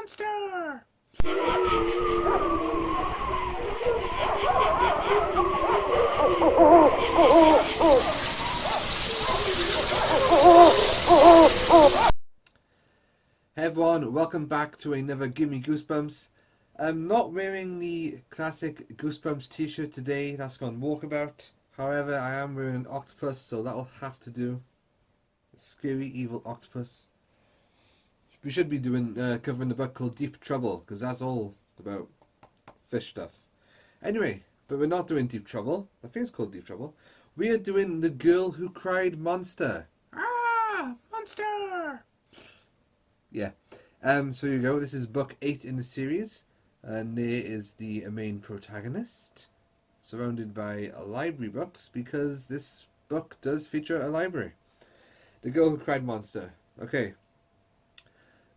monster! Hey everyone, welcome back to another Gimme Goosebumps. I'm not wearing the classic Goosebumps t-shirt today, that's gone walkabout. However, I am wearing an octopus, so that'll have to do. A scary, evil octopus. We should be doing covering the book called Deep Trouble, because that's all about fish stuff. Anyway, but we're not doing Deep Trouble. I think it's called Deep Trouble. We are doing The Girl Who Cried Monster. Ah! Monster! Yeah. So here you go. This is book 8 in the series. And there is the main protagonist, surrounded by library books, because this book does feature a library. The Girl Who Cried Monster. Okay.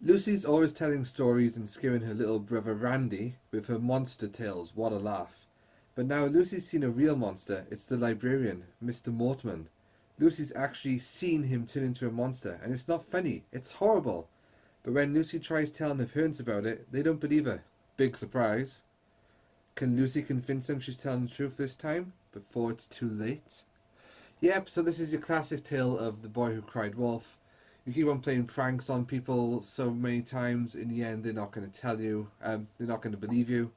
Lucy's always telling stories and scaring her little brother Randy with her monster tales. What a laugh. But now Lucy's seen a real monster. It's the librarian, Mr. Mortman. Lucy's actually seen him turn into a monster, and it's not funny. It's horrible. But when Lucy tries telling her parents about it, they don't believe her. Big surprise. Can Lucy convince them she's telling the truth this time, before it's too late? Yep, so this is your classic tale of the boy who cried wolf. You keep on playing pranks on people so many times, in the end they're not going to tell you, they're not going to believe you.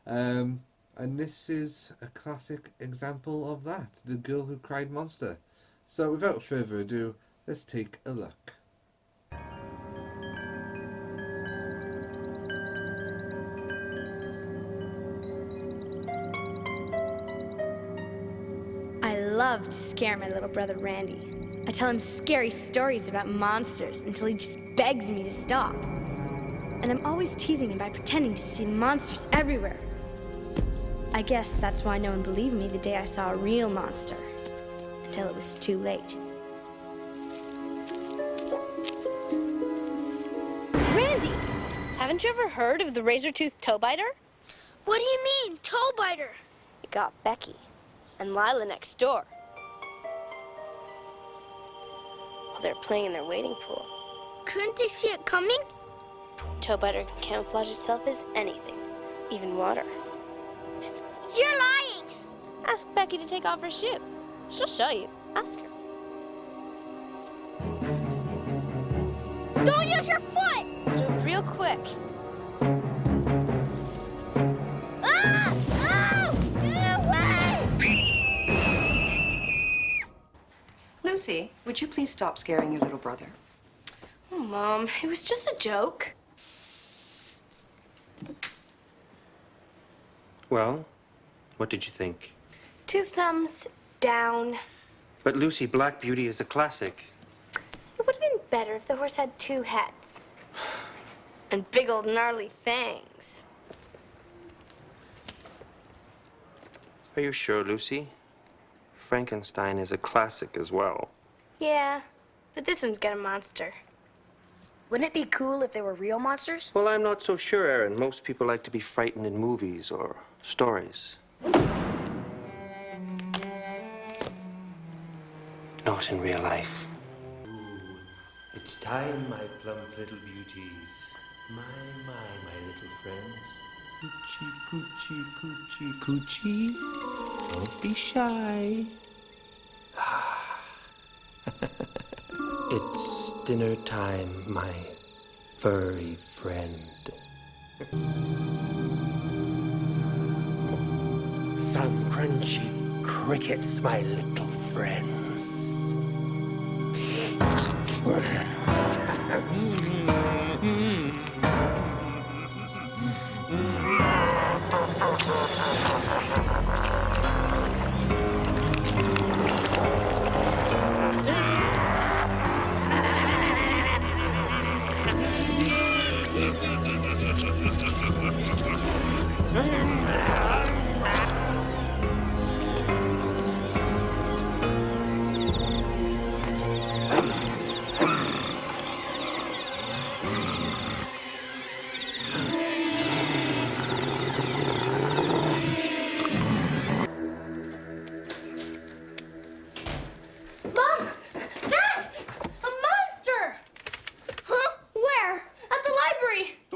And this is a classic example of that, The Girl Who Cried Monster. So without further ado, let's take a look. I love to scare my little brother Randy. I tell him scary stories about monsters until he just begs me to stop. And I'm always teasing him by pretending to see monsters everywhere. I guess that's why no one believed me the day I saw a real monster, until it was too late. Randy, haven't you ever heard of the razor-toothed toe biter? What do you mean, toe biter? It got Becky and Lila next door. While they're playing in their wading pool. Couldn't they see it coming? Toe biter can camouflage itself as anything, even water. You're lying! Ask Becky to take off her shoe. She'll show you. Ask her. Don't use your foot! Do it real quick. Ah! Oh! Get away! Lucy, would you please stop scaring your little brother? Oh, Mom, it was just a joke. Well, what did you think? 2 thumbs down. But Lucy, Black Beauty is a classic. It would have been better if the horse had 2 heads. And big old gnarly fangs. Are you sure, Lucy? Frankenstein is a classic as well. Yeah, but this one's got a monster. Wouldn't it be cool if they were real monsters? Well, I'm not so sure, Aaron. Most people like to be frightened in movies or stories. Not in real life. Ooh, it's time, my plump little beauties. My little friends. Coochie, coochie, coochie, coochie. Don't be shy. It's dinner time, my furry friend. Some crunchy crickets, my little friends.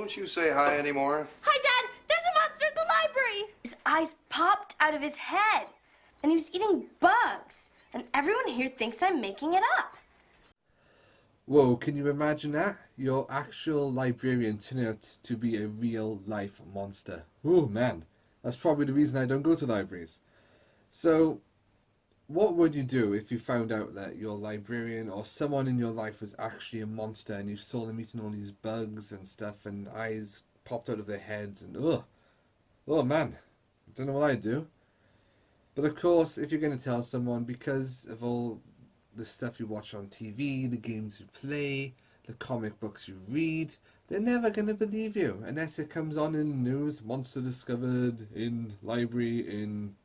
Don't you say hi anymore? Hi, Dad. There's a monster at the library. His eyes popped out of his head, and he was eating bugs. And everyone here thinks I'm making it up. Whoa, can you imagine that? Your actual librarian turning out to be a real life monster. Oh man, that's probably the reason I don't go to libraries. So, what would you do if you found out that your librarian or someone in your life was actually a monster and you saw them eating all these bugs and stuff and eyes popped out of their heads and oh man, I don't know what I'd do. But of course, if you're going to tell someone, because of all the stuff you watch on TV, the games you play, the comic books you read, they're never going to believe you unless it comes on in the news, monster discovered in library in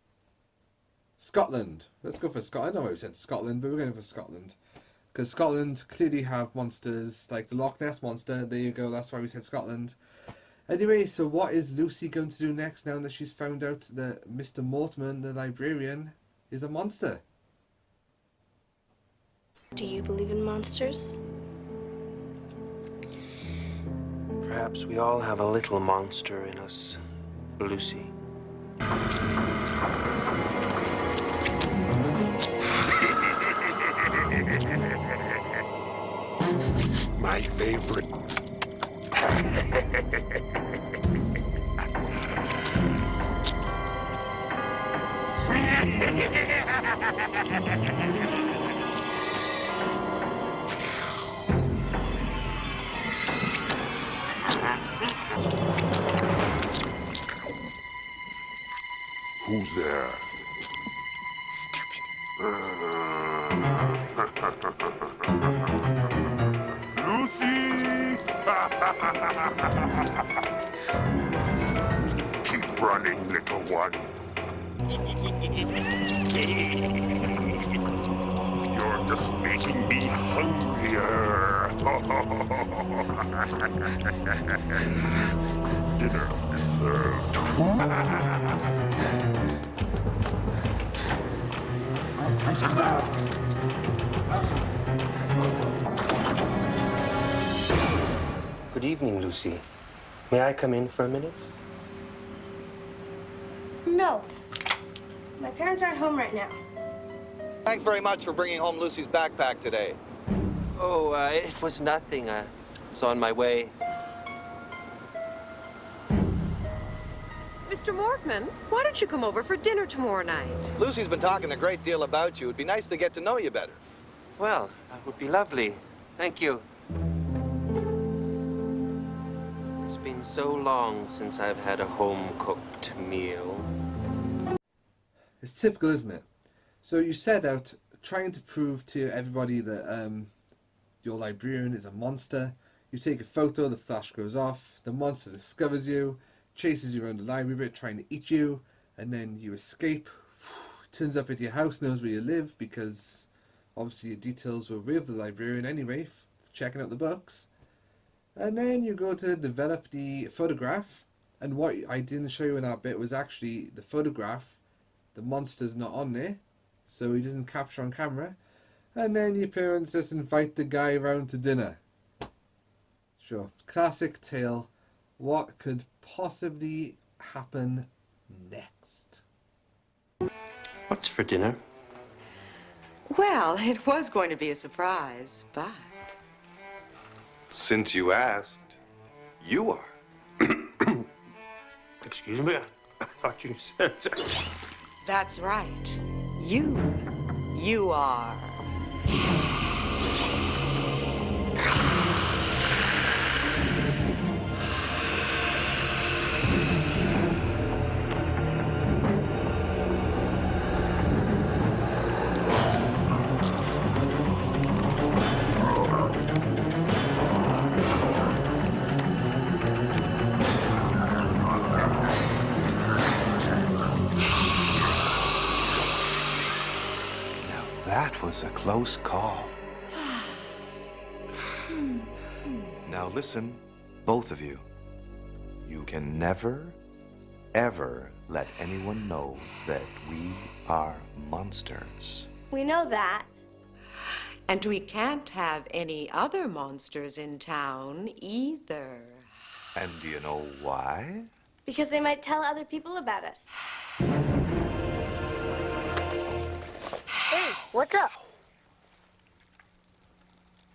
Scotland. Let's go for Scotland. I know I said Scotland, but we're going for Scotland. Because Scotland clearly have monsters, like the Loch Ness Monster. There you go, that's why we said Scotland. Anyway, so what is Lucy going to do next now that she's found out that Mr. Mortimer, the librarian, is a monster? Do you believe in monsters? Perhaps we all have a little monster in us, Lucy. My favorite. Who's there? Lucy! Keep running, little one. You're just making me hungrier. Dinner is served. Good evening, Lucy. May I come in for a minute? No. My parents aren't home right now. Thanks very much for bringing home Lucy's backpack today. Oh, it was nothing. I was on my way. Mr. Mortman, why don't you come over for dinner tomorrow night? Lucy's been talking a great deal about you. It'd be nice to get to know you better. Well, that would be lovely. Thank you. It's been so long since I've had a home-cooked meal. It's typical, isn't it? So you set out trying to prove to everybody that your librarian is a monster. You take a photo, the flash goes off, the monster discovers you, chases you around the library bit trying to eat you, and then you escape, turns up at your house, knows where you live, because obviously your details were with the librarian anyway, checking out the books. And then you go to develop the photograph, and what I didn't show you in that bit was actually the photograph. The monster's not on there, so he doesn't capture on camera. And then your parents just invite the guy around to dinner. Sure, classic tale. What could possibly happen next? What's for dinner? Well, it was going to be a surprise, but... Since you asked, you are. Excuse me? I thought you said... That's right. You are. That was a close call. Now listen, both of you. You can never, ever let anyone know that we are monsters. We know that. And we can't have any other monsters in town either. And do you know why? Because they might tell other people about us. Hey, what's up?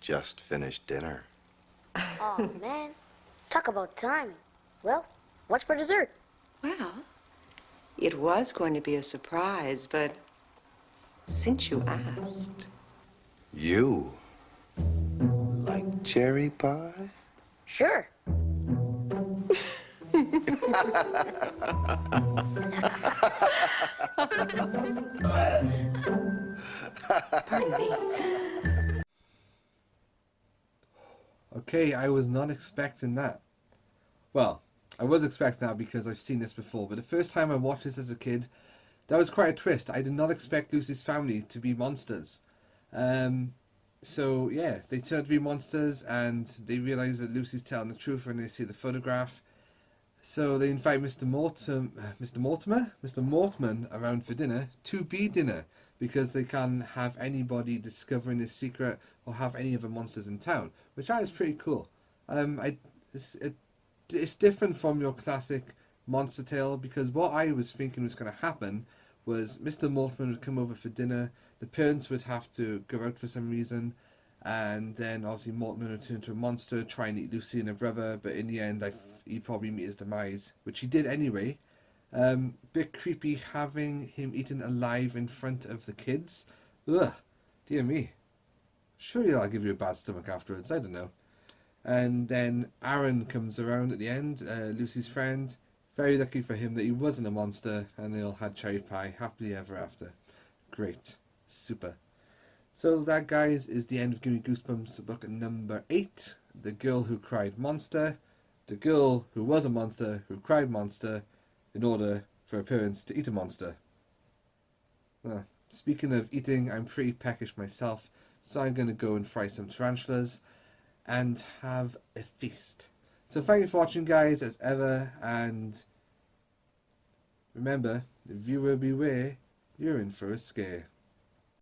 Just finished dinner. Oh, man. Talk about timing. Well, what's for dessert? Well, it was going to be a surprise, but since you asked. You like cherry pie? Sure. Pardon me. Okay, I was not expecting that. Well, I was expecting that because I've seen this before, but the first time I watched this as a kid, that was quite a twist. I did not expect Lucy's family to be monsters. So yeah, they turn out to be monsters, and they realise that Lucy's telling the truth when they see the photograph. So they invite Mr. Mortimer around for dinner to be dinner, because they can't have anybody discovering his secret or have any other monsters in town, which I was pretty cool. It's different from your classic monster tale, because what I was thinking was going to happen was Mr. Mortimer would come over for dinner, the parents would have to go out for some reason, and then obviously Mortimer would turn into a monster, try and eat Lucy and her brother, but in the end he'd probably meet his demise, which he did anyway. Bit creepy having him eaten alive in front of the kids. Ugh, dear me. Surely I'll give you a bad stomach afterwards, I don't know. And then Aaron comes around at the end, Lucy's friend. Very lucky for him that he wasn't a monster, and they all had cherry pie happily ever after. Great. Super. So that, guys, is the end of Gimme Goosebumps, book number 8. The Girl Who Cried Monster. The girl who was a monster who cried monster in order for her parents to eat a monster. Speaking of eating, I'm pretty peckish myself, so I'm going to go and fry some tarantulas and have a feast. So thank you for watching, guys, as ever, and remember, viewer beware, you're in for a scare.